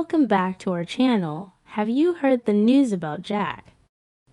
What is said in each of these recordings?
welcome back to our channel. Have you heard the news about Jack?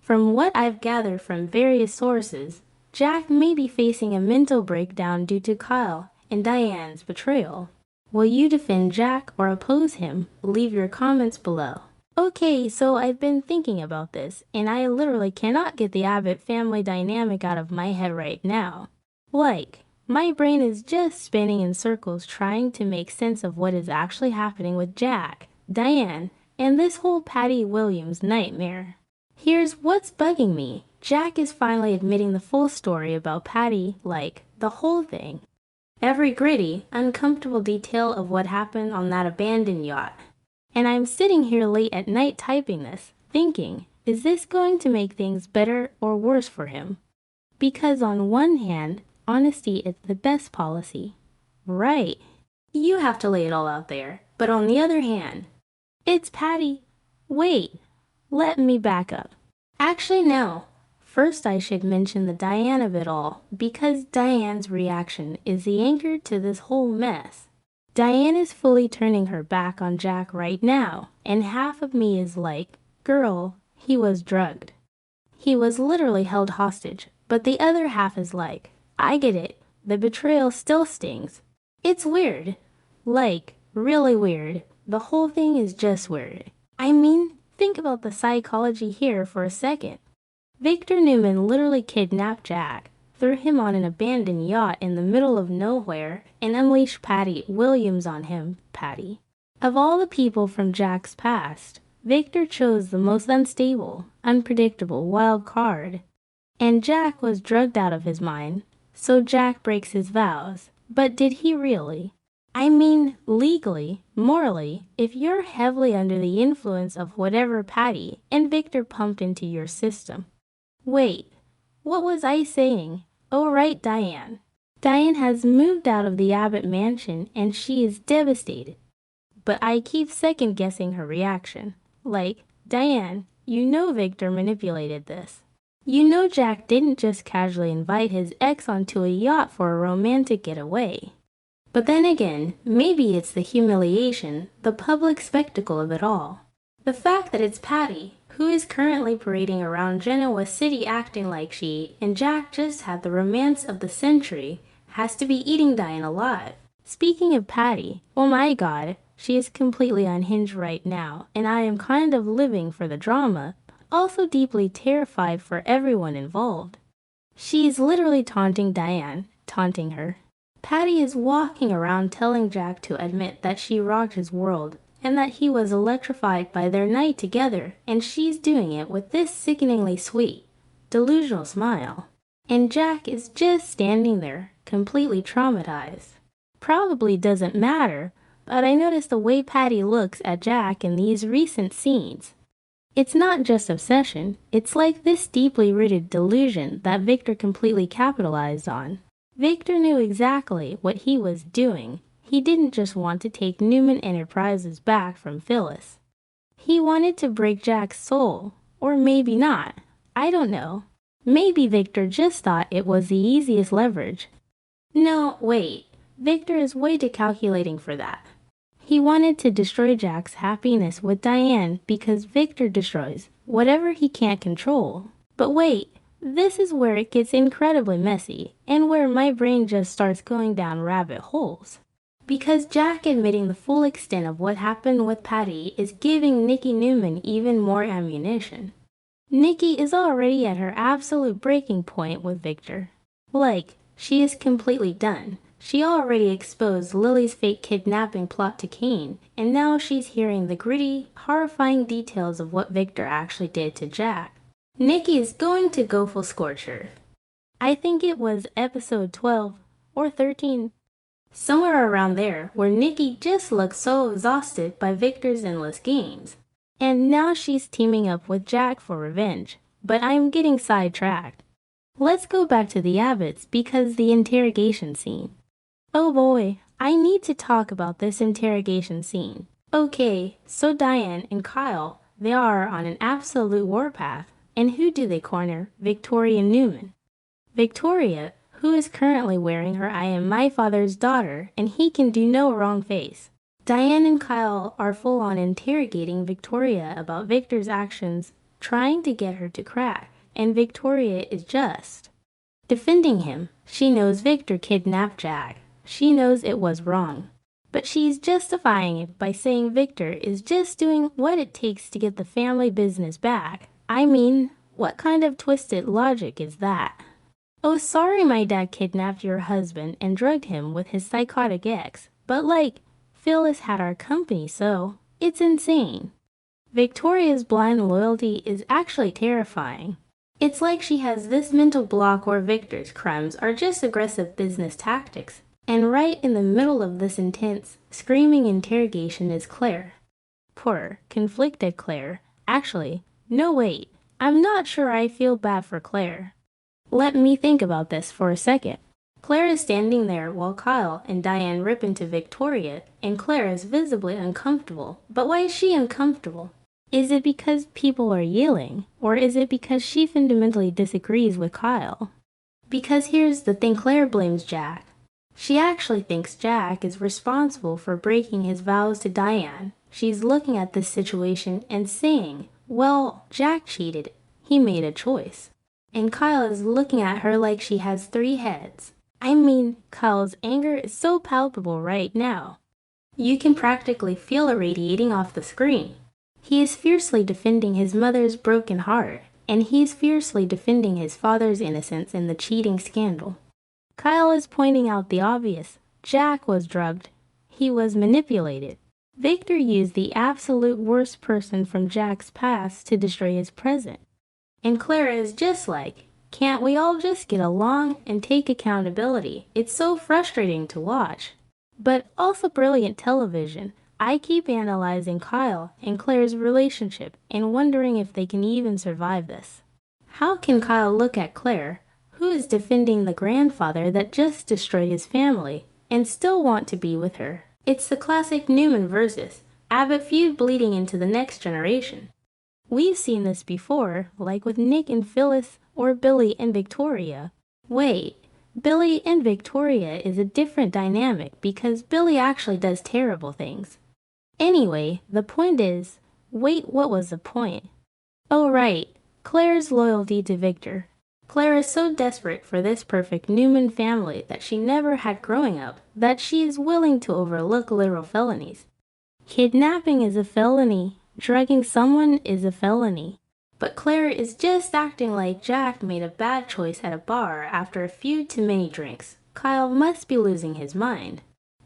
From what I've gathered from various sources, Jack may be facing a mental breakdown due to Kyle and Diane's betrayal. Will you defend Jack or oppose him? Leave your comments below. Okay, so I've been thinking about this, and I literally cannot get the Abbott family dynamic out of my head right now. My brain is just spinning in circles trying to make sense of what is actually happening with Jack, Diane, and this whole Patty Williams nightmare. Here's what's bugging me. Jack is finally admitting the full story about Patty, the whole thing. Every gritty, uncomfortable detail of what happened on that abandoned yacht. And I'm sitting here late at night typing this, thinking, is this going to make things better or worse for him? Because on one hand, honesty is the best policy. Right. You have to lay it all out there. But on the other hand, it's Patty. Wait, let me back up. Actually, no. First, I should mention the Diane of it all, because Diane's reaction is the anchor to this whole mess. Diane is fully turning her back on Jack right now, and half of me is like, girl, he was drugged. He was literally held hostage, but the other half is like, I get it, the betrayal still stings. It's weird. Really weird. The whole thing is just weird. I mean, think about the psychology here for a second. Victor Newman literally kidnapped Jack, threw him on an abandoned yacht in the middle of nowhere, and unleashed Patty Williams on him, Patty. Of all the people from Jack's past, Victor chose the most unstable, unpredictable wild card. And Jack was drugged out of his mind, so Jack breaks his vows. But did he really? I mean, legally, morally, if you're heavily under the influence of whatever Patty and Victor pumped into your system. Wait, what was I saying? Oh right, Diane. Diane has moved out of the Abbott mansion and she is devastated. But I keep second-guessing her reaction. Diane, you know Victor manipulated this. You know Jack didn't just casually invite his ex onto a yacht for a romantic getaway. But then again, maybe it's the humiliation, the public spectacle of it all. The fact that it's Patty, who is currently parading around Genoa City acting like she and Jack just had the romance of the century, has to be eating Diane alive. Speaking of Patty, oh my god, she is completely unhinged right now, and I am kind of living for the drama. Also deeply terrified for everyone involved. She's literally taunting Diane, taunting her. Patty is walking around telling Jack to admit that she rocked his world and that he was electrified by their night together, and she's doing it with this sickeningly sweet, delusional smile. And Jack is just standing there, completely traumatized. Probably doesn't matter, but I noticed the way Patty looks at Jack in these recent scenes. It's not just obsession, it's like this deeply rooted delusion that Victor completely capitalized on. Victor knew exactly what he was doing. He didn't just want to take Newman Enterprises back from Phyllis. He wanted to break Jack's soul, or maybe not. I don't know. Maybe Victor just thought it was the easiest leverage. No, wait. Victor is way too calculating for that. He wanted to destroy Jack's happiness with Diane because Victor destroys whatever he can't control. But wait, this is where it gets incredibly messy and where my brain just starts going down rabbit holes. Because Jack admitting the full extent of what happened with Patty is giving Nikki Newman even more ammunition. Nikki is already at her absolute breaking point with Victor. She is completely done. She already exposed Lily's fake kidnapping plot to Kane, and now she's hearing the gritty, horrifying details of what Victor actually did to Jack. Nikki is going to go full scorcher. I think it was episode 12 or 13. Somewhere around there, where Nikki just looks so exhausted by Victor's endless games. And now she's teaming up with Jack for revenge, but I'm getting sidetracked. Let's go back to the Abbotts because the interrogation scene. Oh boy, I need to talk about this interrogation scene. Okay, so Diane and Kyle, they are on an absolute warpath. And who do they corner? Victoria Newman. Victoria, who is currently wearing her I am my father's daughter and he can do no wrong face. Diane and Kyle are full-on interrogating Victoria about Victor's actions, trying to get her to crack, and Victoria is just defending him. She knows Victor kidnapped Jack. She knows it was wrong. But she's justifying it by saying Victor is just doing what it takes to get the family business back. I mean, what kind of twisted logic is that? Oh, sorry my dad kidnapped your husband and drugged him with his psychotic ex, but like, Phyllis had our company, so it's insane. Victoria's blind loyalty is actually terrifying. It's like she has this mental block where Victor's crimes are just aggressive business tactics. And right in the middle of this intense, screaming interrogation is Claire. Poor, conflicted Claire. Actually, no wait, I'm not sure I feel bad for Claire. Let me think about this for a second. Claire is standing there while Kyle and Diane rip into Victoria, and Claire is visibly uncomfortable. But why is she uncomfortable? Is it because people are yelling, or is it because she fundamentally disagrees with Kyle? Because here's the thing, Claire blames Jack. She actually thinks Jack is responsible for breaking his vows to Diane. She's looking at this situation and saying, well, Jack cheated. He made a choice. And Kyle is looking at her like she has 3 heads. I mean, Kyle's anger is so palpable right now. You can practically feel it radiating off the screen. He is fiercely defending his mother's broken heart, and he's fiercely defending his father's innocence in the cheating scandal. Kyle is pointing out the obvious. Jack was drugged. He was manipulated. Victor used the absolute worst person from Jack's past to destroy his present. And Clara is just like, can't we all just get along and take accountability? It's so frustrating to watch. But also brilliant television. I keep analyzing Kyle and Claire's relationship and wondering if they can even survive this. How can Kyle look at Claire, who is defending the grandfather that just destroyed his family, and still want to be with her? It's the classic Newman versus Abbott feud bleeding into the next generation. We've seen this before, like with Nick and Phyllis or Billy and Victoria. Wait, Billy and Victoria is a different dynamic because Billy actually does terrible things. Anyway, the point is, wait, what was the point? Oh right, Claire's loyalty to Victor. Claire is so desperate for this perfect Newman family that she never had growing up that she is willing to overlook literal felonies. Kidnapping is a felony. Drugging someone is a felony. But Claire is just acting like Jack made a bad choice at a bar after a few too many drinks. Kyle must be losing his mind.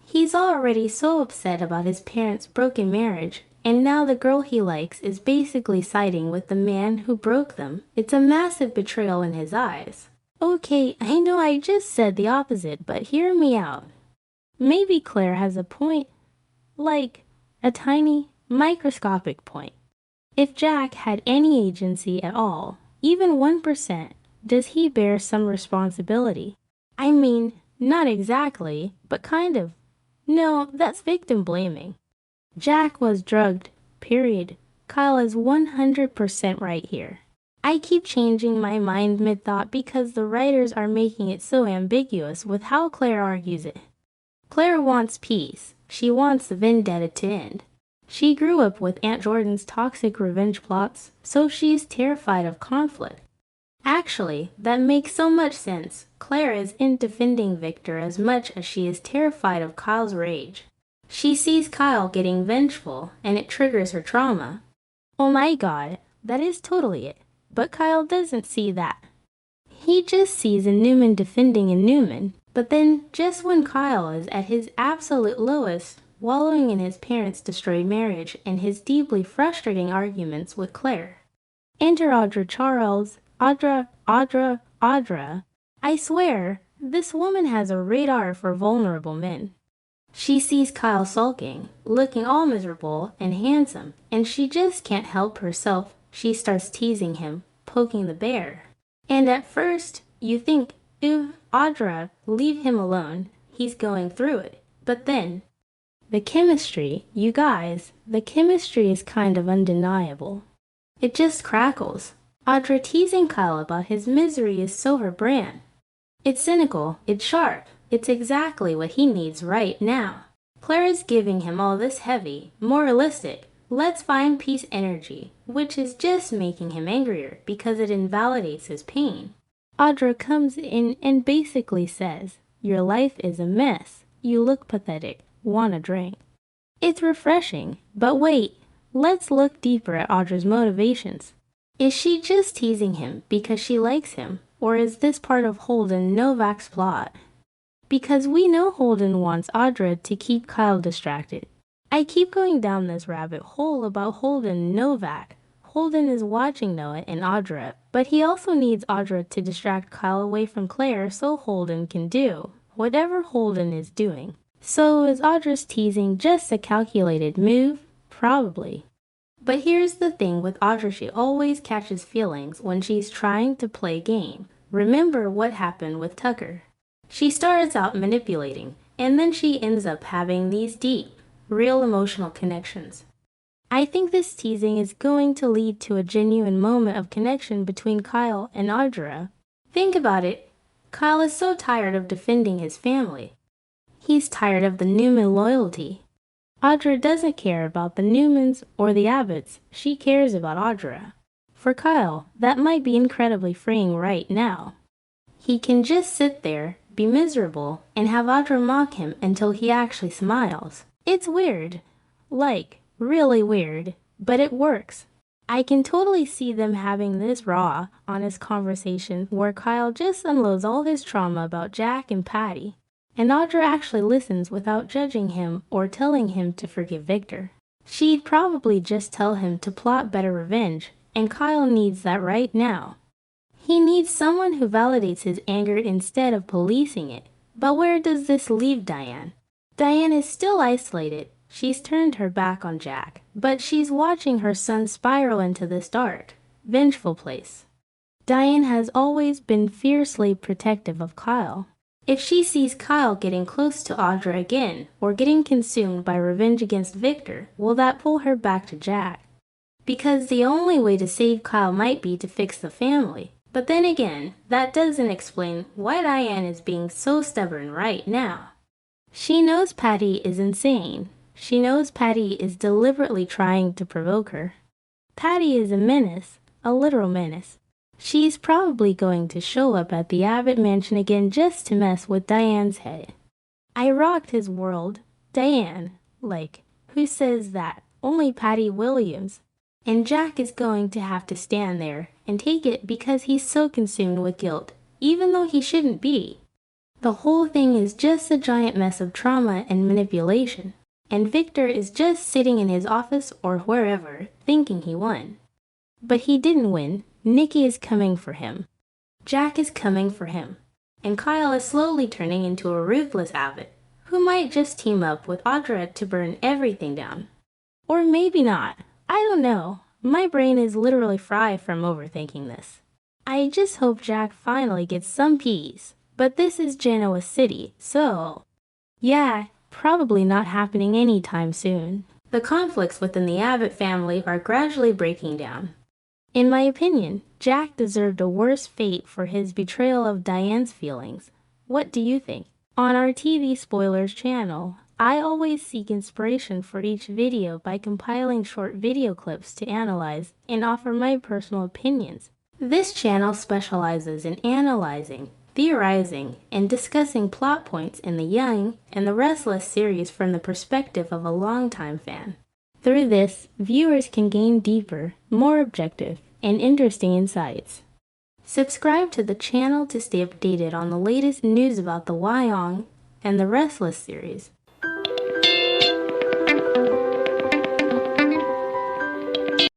He's already so upset about his parents' broken marriage, and now the girl he likes is basically siding with the man who broke them. It's a massive betrayal in his eyes. Okay, I know I just said the opposite, but hear me out. Maybe Claire has a point. Like, a tiny, microscopic point. If Jack had any agency at all, even 1%, does he bear some responsibility? I mean, not exactly, but kind of. No, that's victim blaming. Jack was drugged, period. Kyle is 100% right here. I keep changing my mind mid-thought because the writers are making it so ambiguous with how Claire argues it. Claire wants peace. She wants the vendetta to end. She grew up with Aunt Jordan's toxic revenge plots, so she's terrified of conflict. Actually, that makes so much sense. Claire is in defending Victor as much as she is terrified of Kyle's rage. She sees Kyle getting vengeful, and it triggers her trauma. Oh my god, that is totally it. But Kyle doesn't see that. He just sees a Newman defending a Newman. But then, just when Kyle is at his absolute lowest, wallowing in his parents' destroyed marriage and his deeply frustrating arguments with Claire, enter Audra Charles. Audra. I swear, this woman has a radar for vulnerable men. She sees Kyle sulking, looking all miserable and handsome, and she just can't help herself. She starts teasing him, poking the bear. And at first, you think, ooh, Audra, leave him alone. He's going through it. But then, the chemistry, you guys, the chemistry is kind of undeniable. It just crackles. Audra teasing Kyle about his misery is so her brand. It's cynical, it's sharp, it's exactly what he needs right now. Clara's giving him all this heavy, moralistic, let's find peace energy, which is just making him angrier because it invalidates his pain. Audra comes in and basically says, your life is a mess. You look pathetic. Want a drink? It's refreshing, but wait, let's look deeper at Audra's motivations. Is she just teasing him because she likes him, or is this part of Holden Novak's plot? Because we know Holden wants Audra to keep Kyle distracted. I keep going down this rabbit hole about Holden Novak. Holden is watching Noah and Audra, but he also needs Audra to distract Kyle away from Claire so Holden can do whatever Holden is doing. So is Audra's teasing just a calculated move? Probably. But here's the thing with Audra, she always catches feelings when she's trying to play a game. Remember what happened with Tucker. She starts out manipulating, and then she ends up having these deep, real emotional connections. I think this teasing is going to lead to a genuine moment of connection between Kyle and Audra. Think about it. Kyle is so tired of defending his family. He's tired of the Newman loyalty. Audra doesn't care about the Newmans or the Abbotts. She cares about Audra. For Kyle, that might be incredibly freeing right now. He can just sit there, be miserable, and have Audra mock him until he actually smiles. It's weird. Like, really weird. But it works. I can totally see them having this raw, honest conversation where Kyle just unloads all his trauma about Jack and Patty, and Audra actually listens without judging him or telling him to forgive Victor. She'd probably just tell him to plot better revenge, and Kyle needs that right now. He needs someone who validates his anger instead of policing it. But where does this leave Diane? Diane is still isolated. She's turned her back on Jack, but she's watching her son spiral into this dark, vengeful place. Diane has always been fiercely protective of Kyle. If she sees Kyle getting close to Audra again, or getting consumed by revenge against Victor, will that pull her back to Jack? Because the only way to save Kyle might be to fix the family. But then again, that doesn't explain why Diane is being so stubborn right now. She knows Patty is insane. She knows Patty is deliberately trying to provoke her. Patty is a menace, a literal menace. She's probably going to show up at the Abbott mansion again just to mess with Diane's head. I rocked his world. Diane, like, who says that? Only Patty Williams. And Jack is going to have to stand there and take it because he's so consumed with guilt, even though he shouldn't be. The whole thing is just a giant mess of trauma and manipulation. And Victor is just sitting in his office or wherever, thinking he won. But he didn't win. Nikki is coming for him. Jack is coming for him. And Kyle is slowly turning into a ruthless Abbott, who might just team up with Audra to burn everything down. Or maybe not. I don't know. My brain is literally fried from overthinking this. I just hope Jack finally gets some peace. But this is Genoa City, so... yeah, probably not happening anytime soon. The conflicts within the Abbott family are gradually breaking down. In my opinion, Jack deserved a worse fate for his betrayal of Diane's feelings. What do you think? On our TV Spoilers channel, I always seek inspiration for each video by compiling short video clips to analyze and offer my personal opinions. This channel specializes in analyzing, theorizing, and discussing plot points in the Young and the Restless series from the perspective of a longtime fan. Through this, viewers can gain deeper, more objective, and interesting insights. Subscribe to the channel to stay updated on the latest news about the Wyong and the Restless series.